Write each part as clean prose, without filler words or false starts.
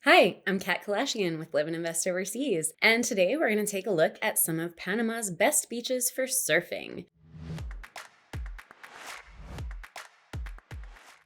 Hi, I'm Kalashian with Live and Invest Overseas, and today we're going to take a look at some of Panama's best beaches for surfing.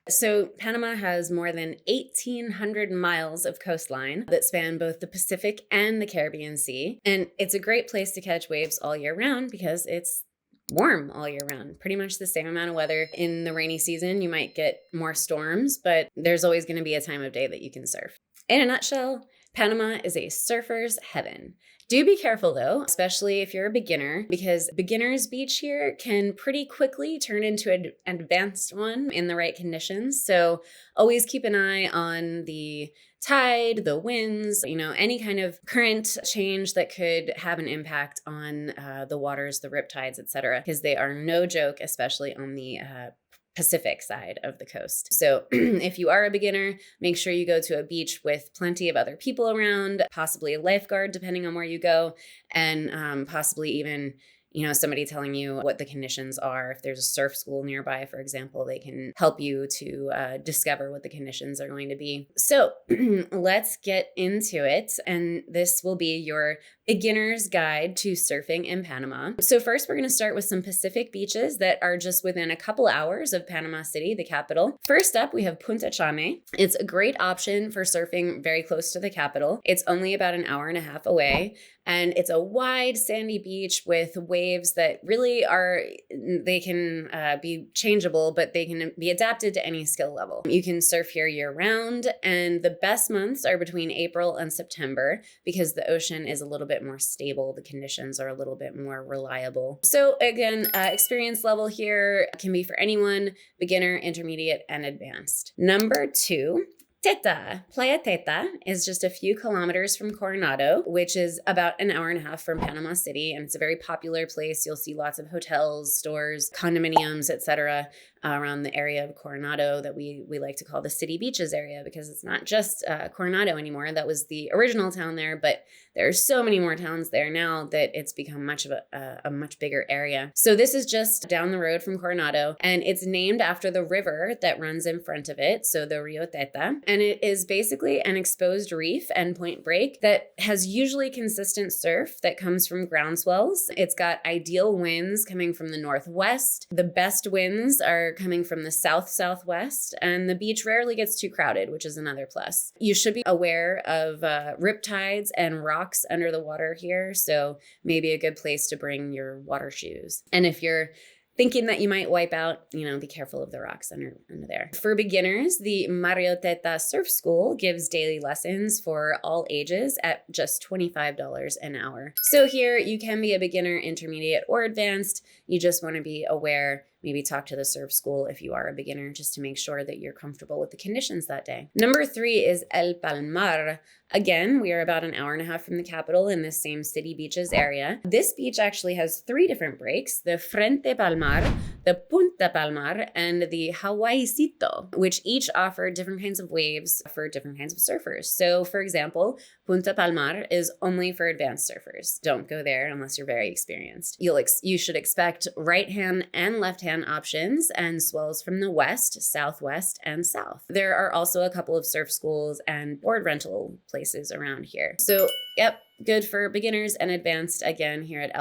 So, Panama has more than 1,800 miles of coastline that span both the Pacific and the Caribbean Sea, and it's a great place to catch waves all year round because it's warm all year round. Pretty much the same amount of weather. In the rainy season, you might get more storms, but there's always going to be a time of day that you can surf. In a nutshell, Panama is a surfer's heaven. Do be careful though, especially if you're a beginner, because beginner's beach here can pretty quickly turn into an advanced one in the right conditions. So always keep an eye on the tide, the winds, any kind of current change that could have an impact on the waters, the riptides, etc., because they are no joke, especially on the Pacific side of the coast. So if you are a beginner, make sure you go to a beach with plenty of other people around, possibly a lifeguard, depending on where you go, and possibly even somebody telling you what the conditions are. If there's a surf school nearby, for example, they can help you to discover what the conditions are going to be. So let's get into it. And this will be your beginner's guide to surfing in Panama. So first, we're going to start with some Pacific beaches that are just within a couple hours of Panama City, the capital. First up, we have Punta Chame. It's a great option for surfing very close to the capital. It's only about an hour and a half away. And it's a wide sandy beach with waves that really they can be changeable, but they can be adapted to any skill level. You can surf here year round, and the best months are between April and September because the ocean is a little bit more stable. The conditions are a little bit more reliable. So again, experience level here can be for anyone, beginner, intermediate, and advanced. Number 2, Teta. Playa Teta is just a few kilometers from Coronado, which is about an hour and a half from Panama City, and it's a very popular place. You'll see lots of hotels, stores, condominiums, etc. Around the area of Coronado that we like to call the City Beaches area, because it's not just Coronado anymore. That was the original town there, but there are so many more towns there now that it's become much of a much bigger area. So this is just down the road from Coronado, and it's named after the river that runs in front of it, so the Rio Teta. And it is basically an exposed reef and point break that has usually consistent surf that comes from ground swells. It's got ideal winds coming from the northwest. The best winds are coming from the south-southwest, and the beach rarely gets too crowded, which is another plus. You should be aware of riptides and rocks under the water here, so maybe a good place to bring your water shoes. And if you're thinking that you might wipe out, be careful of the rocks under there. For beginners, the Morrillo Teta Surf School gives daily lessons for all ages at just $25 an hour. So here you can be a beginner, intermediate, or advanced. You just want to be aware, maybe talk to the surf school if you are a beginner, just to make sure that you're comfortable with the conditions that day. Number 3 is El Palmar. Again, we are about an hour and a half from the capital in this same City Beaches area. This beach actually has 3 different breaks: the Frente Palmar, the Punta Palmar, and the Hawaiicito, which each offer different kinds of waves for different kinds of surfers. So for example, Punta Palmar is only for advanced surfers. Don't go there unless you're very experienced. You should expect right-hand and left-hand options and swells from the west, southwest, and south. There are also a couple of surf schools and board rental places around here. So, yep, good for beginners and advanced again here at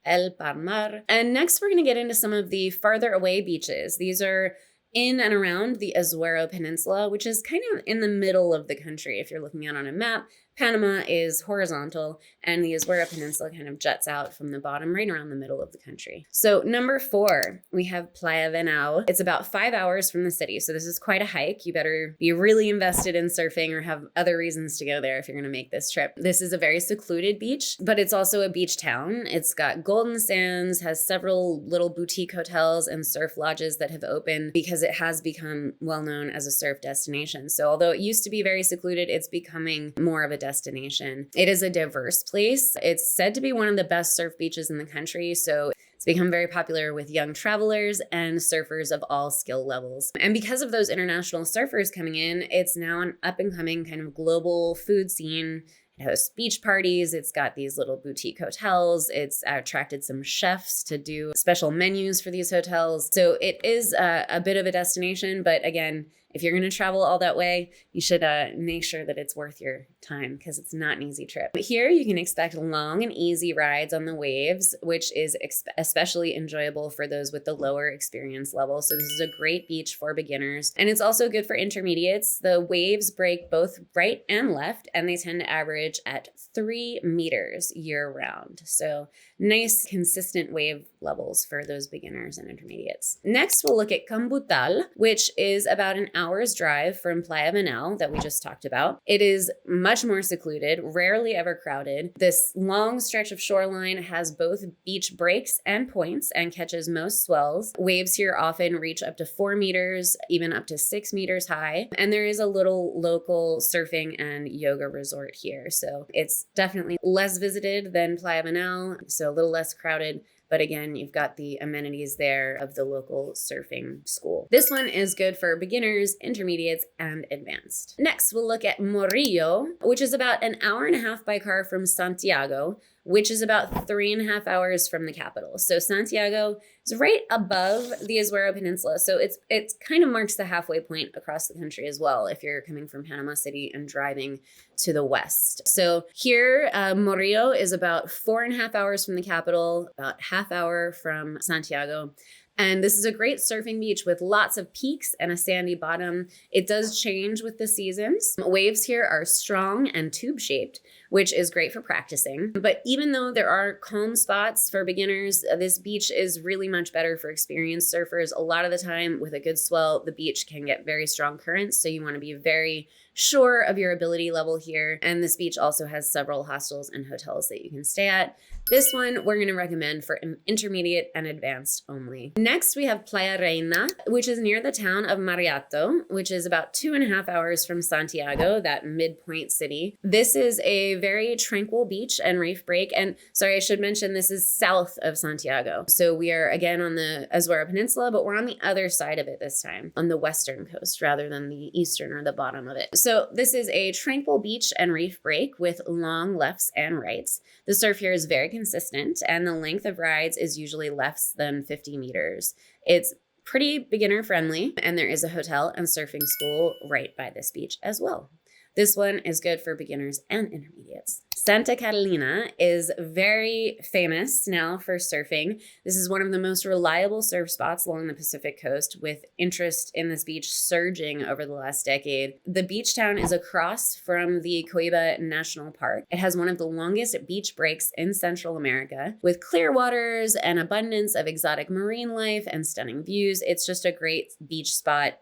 El Palmar. And next we're going to get into some of the farther away beaches. These are in and around the Azuero Peninsula, which is kind of in the middle of the country. If you're looking out on a map, Panama is horizontal, and the Azuero Peninsula kind of juts out from the bottom right around the middle of the country. So number 4, we have Playa Venao. It's about 5 hours from the city, so this is quite a hike. You better be really invested in surfing or have other reasons to go there if you're going to make this trip. This is a very secluded beach, but it's also a beach town. It's got golden sands, has several little boutique hotels and surf lodges that have opened because it has become well known as a surf destination. So although it used to be very secluded, it's becoming more of a destination. It is a diverse place. It's said to be one of the best surf beaches in the country, so it's become very popular with young travelers and surfers of all skill levels. And because of those international surfers coming in, it's now an up-and-coming kind of global food scene. It hosts beach parties. It's got these little boutique hotels. It's attracted some chefs to do special menus for these hotels. So it is a bit of a destination, but again, if you're going to travel all that way, you should make sure that it's worth your time because it's not an easy trip. But here you can expect long and easy rides on the waves, which is especially enjoyable for those with the lower experience level. So this is a great beach for beginners. And it's also good for intermediates. The waves break both right and left, and they tend to average at 3 meters year round. So nice, consistent wave levels for those beginners and intermediates. Next, we'll look at Cambutal, which is about an hour's drive from Playa Venao that we just talked about. It is much more secluded, rarely ever crowded. This long stretch of shoreline has both beach breaks and points and catches most swells. Waves here often reach up to 4 meters, even up to 6 meters high. And there is a little local surfing and yoga resort here. So it's definitely less visited than Playa Venao, so a little less crowded. But again, you've got the amenities there of the local surfing school. This one is good for beginners, intermediates, and advanced. Next, we'll look at Morrillo, which is about an hour and a half by car from Santiago, which is about 3.5 hours from the capital. So Santiago is right above the Azuero Peninsula. So it kind of marks the halfway point across the country as well if you're coming from Panama City and driving to the west. So here, Morrillo is about 4.5 hours from the capital, about half hour from Santiago. And this is a great surfing beach with lots of peaks and a sandy bottom. It does change with the seasons. Waves here are strong and tube-shaped, which is great for practicing. But even though there are calm spots for beginners, this beach is really much better for experienced surfers. A lot of the time with a good swell, the beach can get very strong currents. So you want to be very sure of your ability level here. And this beach also has several hostels and hotels that you can stay at. This one we're going to recommend for intermediate and advanced only. Next, we have Playa Reina, which is near the town of Mariato, which is about 2.5 hours from Santiago, that midpoint city. This is a very tranquil beach and reef break. And sorry, I should mention this is south of Santiago. So we are again on the Azuero Peninsula, but we're on the other side of it this time, on the western coast rather than the eastern or the bottom of it. So this is a tranquil beach and reef break with long lefts and rights. The surf here is very consistent and the length of rides is usually less than 50 meters. It's pretty beginner friendly and there is a hotel and surfing school right by this beach as well. This one is good for beginners and intermediates. Santa Catalina is very famous now for surfing. This is one of the most reliable surf spots along the Pacific coast, with interest in this beach surging over the last decade. The beach town is across from the Coiba National Park. It has one of the longest beach breaks in Central America, with clear waters and abundance of exotic marine life and stunning views. It's just a great beach spot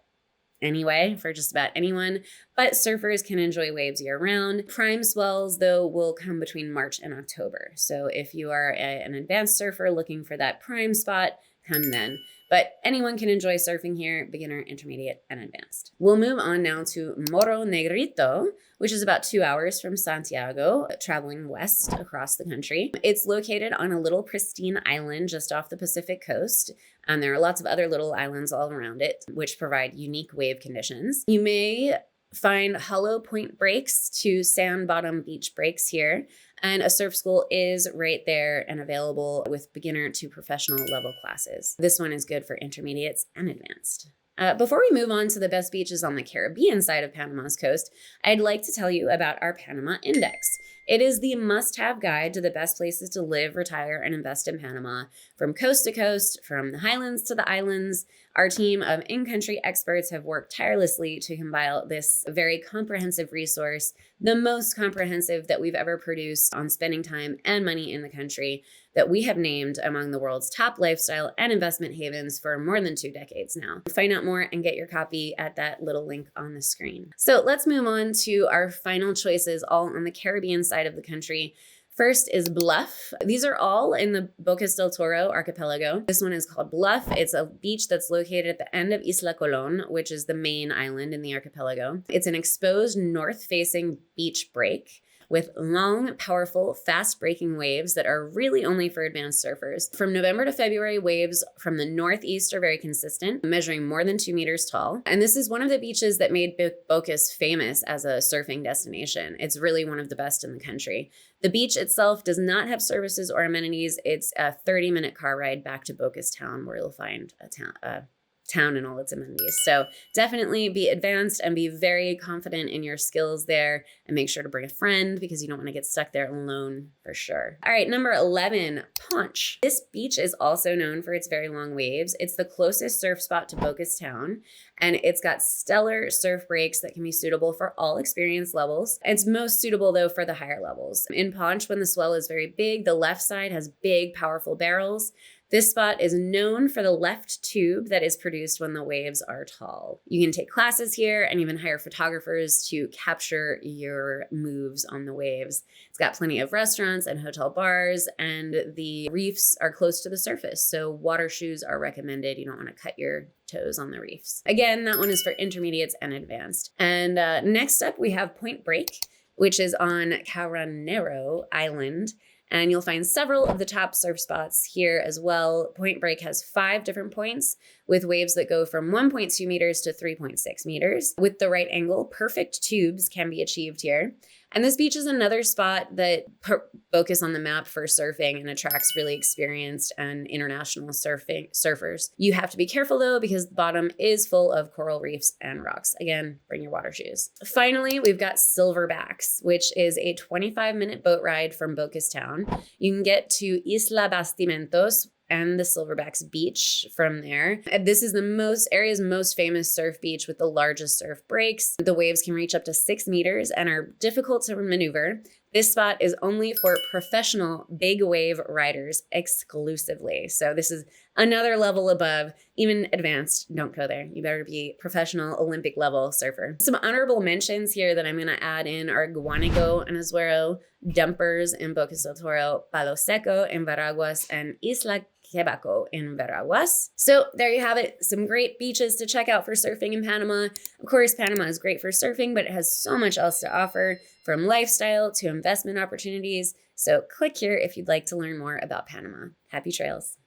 anyway for just about anyone, but surfers can enjoy waves year round. Prime swells, though, will come between March and October. So if you are an advanced surfer looking for that prime spot, come then. But anyone can enjoy surfing here, beginner, intermediate, and advanced. We'll move on now to Morro Negrito, which is about 2 hours from Santiago, traveling west across the country. It's located on a little pristine island just off the Pacific coast. And there are lots of other little islands all around it, which provide unique wave conditions. You may find hollow point breaks to sand bottom beach breaks here. And a surf school is right there and available with beginner to professional level classes. This one is good for intermediates and advanced. Before we move on to the best beaches on the Caribbean side of Panama's coast, I'd like to tell you about our Panama Index. It is the must-have guide to the best places to live, retire, and invest in Panama. From coast to coast, from the highlands to the islands, our team of in-country experts have worked tirelessly to compile this very comprehensive resource, the most comprehensive that we've ever produced on spending time and money in the country, that we have named among the world's top lifestyle and investment havens for more than 2 decades now. Find out more and get your copy at that little link on the screen. So let's move on to our final choices, all on the Caribbean side of the country. First is Bluff. These are all in the Bocas del Toro archipelago. This one is called Bluff. It's a beach that's located at the end of Isla Colon, which is the main island in the archipelago. It's an exposed north-facing beach break with long, powerful, fast-breaking waves that are really only for advanced surfers. From November to February, waves from the northeast are very consistent, measuring more than 2 meters tall. And this is one of the beaches that made Bocas famous as a surfing destination. It's really one of the best in the country. The beach itself does not have services or amenities. It's a 30-minute car ride back to Bocas town, where you'll find town and all its amenities. So definitely be advanced and be very confident in your skills there, and make sure to bring a friend because you don't want to get stuck there alone for sure. All right, number 11, Paunch. This beach is also known for its very long waves. It's the closest surf spot to Boca's town, and it's got stellar surf breaks that can be suitable for all experience levels. It's most suitable though for the higher levels. In Paunch, when the swell is very big, the left side has big, powerful barrels. This spot is known for the left tube that is produced when the waves are tall. You can take classes here and even hire photographers to capture your moves on the waves. It's got plenty of restaurants and hotel bars, and the reefs are close to the surface, so water shoes are recommended. You don't want to cut your toes on the reefs. Again, that one is for intermediates and advanced. And next up, we have Point Break, which is on Carranero Island. And you'll find several of the top surf spots here as well. Point Break has 5 different points with waves that go from 1.2 meters to 3.6 meters. With the right angle, perfect tubes can be achieved here. And this beach is another spot that focus on the map for surfing and attracts really experienced and international surfers. You have to be careful though, because the bottom is full of coral reefs and rocks. Again, bring your water shoes. Finally, we've got Silverbacks, which is a 25-minute boat ride from Boca's town. You can get to Isla Bastimentos and the Silverbacks beach from there. This is the area's most famous surf beach with the largest surf breaks. The waves can reach up to 6 meters and are difficult to maneuver. This spot is only for professional big wave riders exclusively. So this is another level above, even advanced. Don't go there. You better be professional Olympic level surfer. Some honorable mentions here that I'm going to add in are Guanico and Azuero, Dumpers in Bocas del Toro, Palo Seco in Veraguas, and Isla Quebaco in Veraguas. So there you have it. Some great beaches to check out for surfing in Panama. Of course, Panama is great for surfing, but it has so much else to offer, from lifestyle to investment opportunities. So click here if you'd like to learn more about Panama. Happy trails.